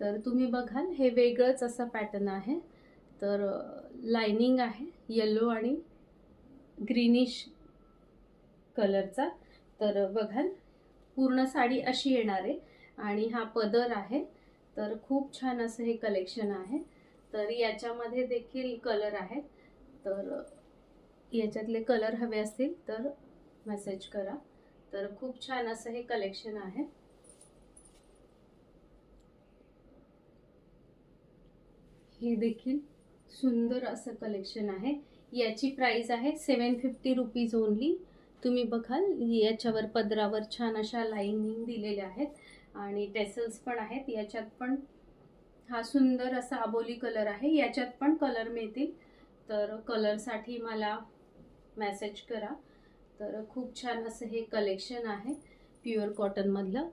तर तुम्ही बघाल हे वेगळंच असा पॅटर्न आहे. तर लाइनिंग आहे येलो आणि ग्रीनिश कलरचा. तर बघाल पूर्ण साडी अशी येणार आहे आणि हा पदर आहे. तर खूप छान असं हे कलेक्शन आहे. तर याच्यामध्ये देखील कलर आहेत. तर याच्यातले कलर हवे असतील तर मेसेज करा. तर खूप छान असं हे कलेक्शन आहे. हे देखील सुंदर असं कलेक्शन आहे. याची प्राइस आहे 750 रुपीज ओनली. तुम्ही बघाल याच्यावर पदरावर छान अशा लाइनिंग दिलेल्या आहेत आणि टेसल्स पण आहेत. याच्यात पण हा सुंदर असा अबोली कलर आहे. याच्यात पण कलर मिळतील. तर कलरसाठी मला मेसेज करा. तर खूप छान असं हे कलेक्शन आहे प्युअर कॉटन मधलं.